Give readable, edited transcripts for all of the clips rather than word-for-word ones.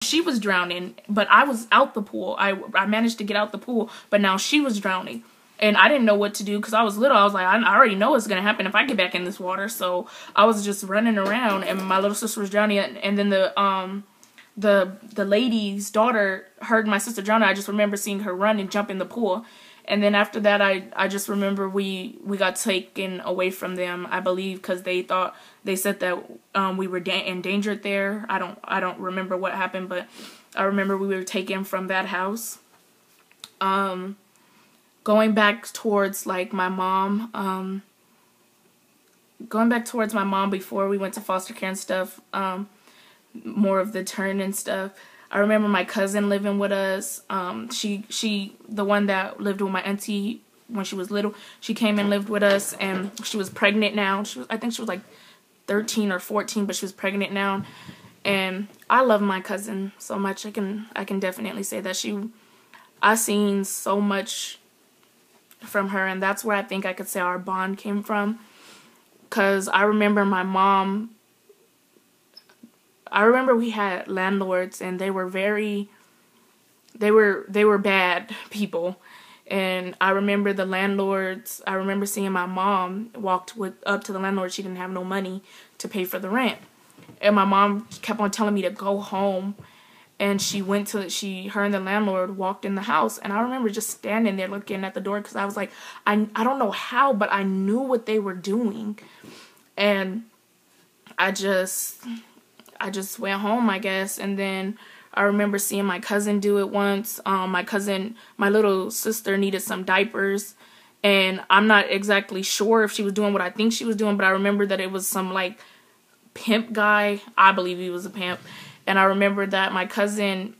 she was drowning, but I was out the pool. I managed to get out the pool, but now she was drowning. And I didn't know what to do because I was little. I was like, I already know what's going to happen if I get back in this water. So I was just running around, and my little sister was drowning. And then the lady's daughter heard my sister drowning. I just remember seeing her run and jump in the pool. And then after that, I just remember we got taken away from them, I believe, because they said that we were endangered there. I don't remember what happened, but I remember we were taken from that house. Going back towards like my mom, before we went to foster care and stuff, more of the turn and stuff. I remember my cousin living with us. She the one that lived with my auntie when she was little. She came and lived with us, and she was pregnant now. I think she was like 13 or 14, but she was pregnant now. And I love my cousin so much. I can definitely say that I seen so much from her, and that's where I think I could say our bond came from. 'Cause I remember my mom. I remember we had landlords, and they were bad people. And I remember the landlords, I remember seeing my mom walked up to the landlord. She didn't have no money to pay for the rent. And my mom kept on telling me to go home. And her and the landlord walked in the house. And I remember just standing there looking at the door because I was like, I don't know how, but I knew what they were doing. And I just went home, I guess. And then I remember seeing my cousin do it once. My little sister needed some diapers. And I'm not exactly sure if she was doing what I think she was doing, but I remember that it was some like pimp guy. I believe he was a pimp. And I remember that my cousin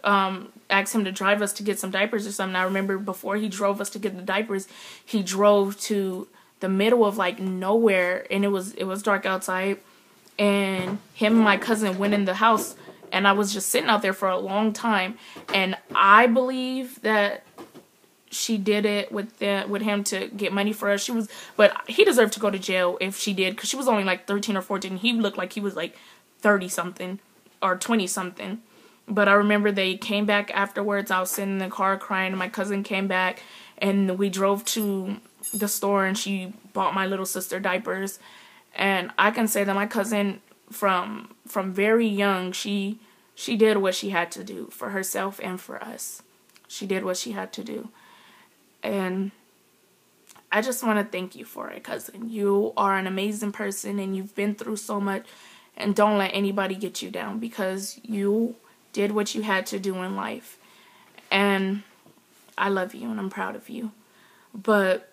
asked him to drive us to get some diapers or something. I remember before he drove us to get the diapers, he drove to the middle of like nowhere, and it was dark outside. And him and my cousin went in the house, and I was just sitting out there for a long time. And I believe that she did it with him to get money for us. But he deserved to go to jail if she did, because she was only like 13 or 14. He looked like he was like 30-something. Or 20-something. But I remember they came back afterwards. I was sitting in the car crying, and my cousin came back, and we drove to the store, and she bought my little sister diapers. And I can say that my cousin, from very young, she did what she had to do for herself and for us. She did what she had to do. And I just want to thank you for it, cousin. You are an amazing person, and you've been through so much. And don't let anybody get you down, because you did what you had to do in life. And I love you, and I'm proud of you. But,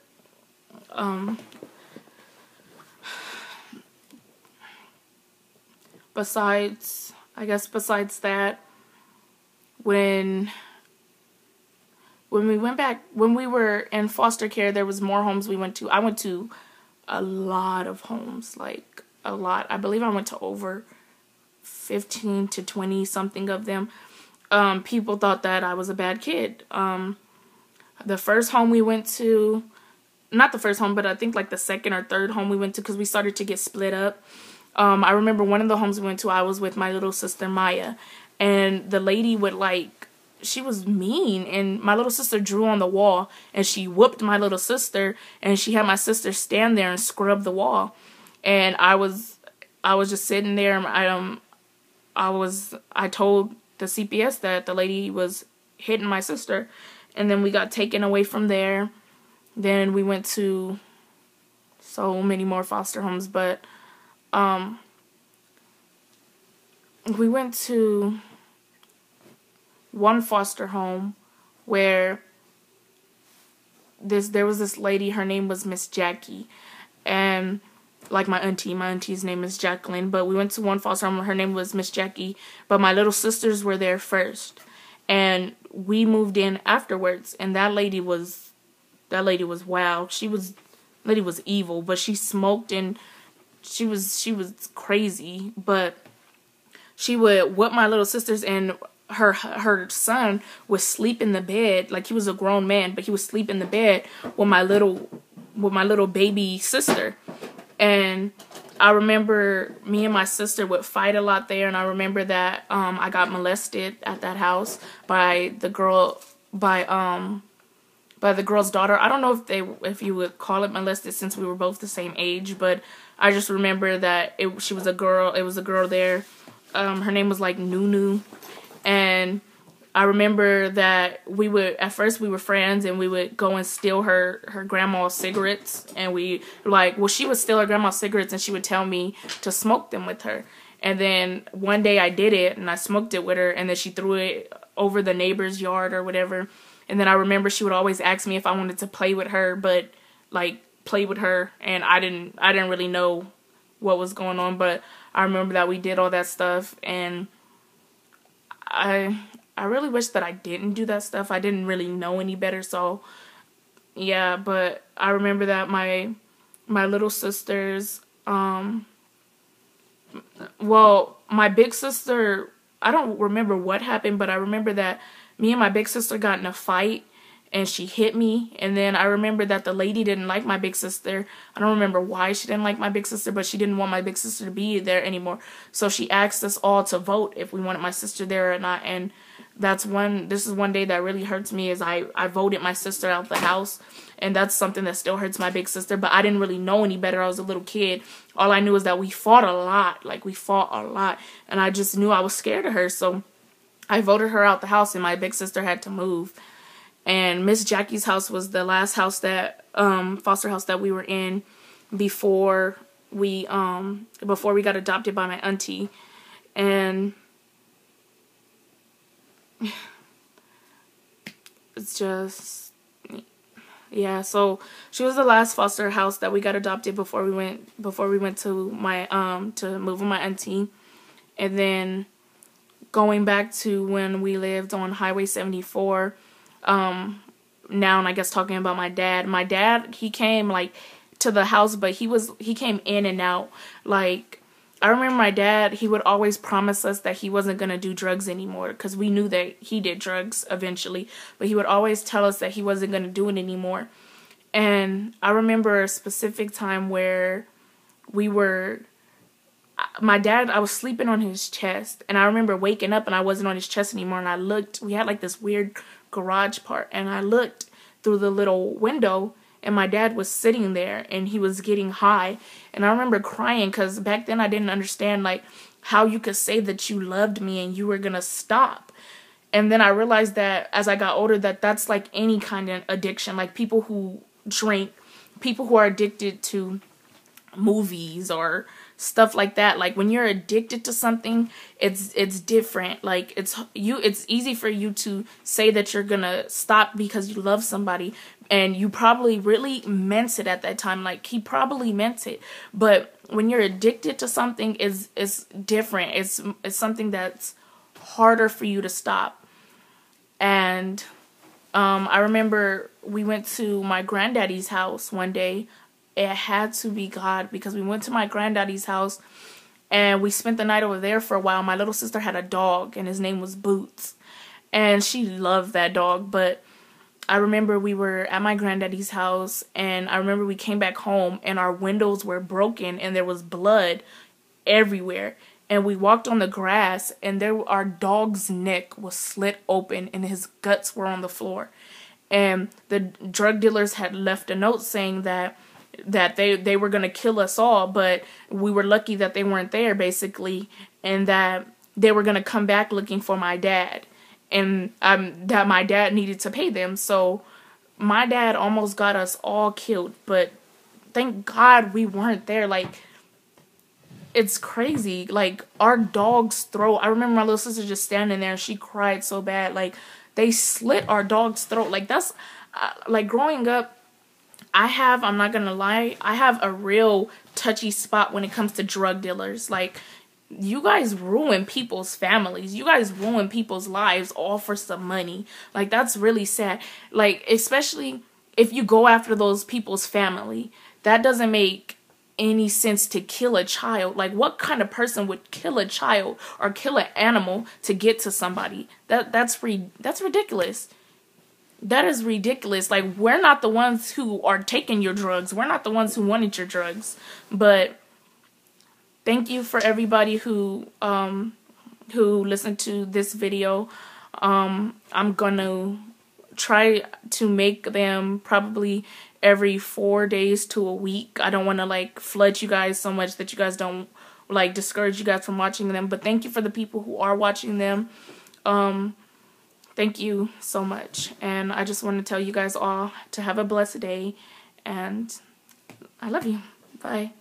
besides that, when we were in foster care, there was more homes we went to. I went to a lot of homes, like a lot. I believe I went to over 15 to 20 something of them. People thought that I was a bad kid. The first home we went to, not the first home, but I think like the second or third home we went to, because we started to get split up. I remember one of the homes we went to, I was with my little sister Maya, and the lady she was mean, and my little sister drew on the wall, and she whooped my little sister, and she had my sister stand there and scrub the wall. And I was just sitting there. I told the CPS that the lady was hitting my sister, and then we got taken away from there. Then we went to so many more foster homes, but we went to one foster home where there was this lady. Her name was Miss Jackie, and like my auntie's name is Jacqueline, but we went to one foster home where her name was Miss Jackie, but my little sisters were there first, and we moved in afterwards. And that lady was wow. Lady was evil, but she smoked, and she was crazy, but she would whip my little sisters, and her son would sleep in the bed. Like, he was a grown man, but he would sleep in the bed with my little baby sister. And I remember me and my sister would fight a lot there, and I remember that I got molested at that house by the girl, by the girl's daughter. I don't know if you would call it molested since we were both the same age, but I just remember that she was a girl. It was a girl there. Her name was like Nunu, and I remember that at first we were friends, and we would go and steal her grandma's cigarettes, and she would steal her grandma's cigarettes, and she would tell me to smoke them with her. And then one day I did it, and I smoked it with her, and then she threw it over the neighbor's yard or whatever. And then I remember she would always ask me if I wanted to play with her, and I didn't really know what was going on, but I remember that we did all that stuff, and I really wish that I didn't do that stuff. I didn't really know any better, so yeah, but I remember that my little sisters, my big sister, I don't remember what happened, but I remember that me and my big sister got in a fight, and she hit me, and then I remember that the lady didn't like my big sister. I don't remember why she didn't like my big sister, but she didn't want my big sister to be there anymore, so she asked us all to vote if we wanted my sister there or not, and this is one day that really hurts me, is I voted my sister out the house, and that's something that still hurts my big sister, but I didn't really know any better. I was a little kid. All I knew is that we fought a lot, and I just knew I was scared of her, so I voted her out the house, and my big sister had to move. And Miss Jackie's house was the last house that, foster house that we were in before we got adopted by my auntie. And it's just, yeah, so she was the last foster house that we got adopted before we went to my, to move with my auntie. And then going back to when we lived on Highway 74, now, and I guess talking about my dad, he came to the house, but he came in and out. I remember my dad, he would always promise us that he wasn't going to do drugs anymore, because we knew that he did drugs eventually, but he would always tell us that he wasn't going to do it anymore. And I remember a specific time where I was sleeping on his chest, and I remember waking up and I wasn't on his chest anymore, and I looked, we had this weird garage part, and I looked through the little window, and my dad was sitting there, and he was getting high, and I remember crying, because back then I didn't understand, how you could say that you loved me and you were gonna stop. And then I realized that as I got older, that's like any kind of addiction, people who drink, people who are addicted to movies or stuff like that. When you're addicted to something, it's different. It's easy for you to say that you're gonna stop because you love somebody, and you probably really meant it at that time. He probably meant it. But when you're addicted to something, it's different. It's something that's harder for you to stop. And I remember we went to my granddaddy's house one day. It had to be God, because we went to my granddaddy's house and we spent the night over there for a while. My little sister had a dog, and his name was Boots, and she loved that dog. But I remember we were at my granddaddy's house, and I remember we came back home and our windows were broken and there was blood everywhere. And we walked on the grass, and our dog's neck was slit open and his guts were on the floor. And the drug dealers had left a note saying that they were going to kill us all, but we were lucky that they weren't there, basically, and that they were going to come back looking for my dad, and that my dad needed to pay them. So my dad almost got us all killed, but thank God we weren't there. It's crazy. Our dog's throat, I remember my little sister just standing there, and she cried so bad. They slit our dog's throat. That's, growing up, I'm not gonna lie, I have a real touchy spot when it comes to drug dealers. You guys ruin people's families. You guys ruin people's lives all for some money. That's really sad. Especially if you go after those people's family. That doesn't make any sense to kill a child. What kind of person would kill a child or kill an animal to get to somebody? That's ridiculous. That is ridiculous. We're not the ones who are taking your drugs. We're not the ones who wanted your drugs. But thank you for everybody who listened to this video. I'm gonna try to make them probably every 4 days to a week. I don't want to like flood you guys so much that you guys don't like discourage you guys from watching them. But thank you for the people who are watching them. Thank you so much. And I just want to tell you guys all to have a blessed day. And I love you. Bye.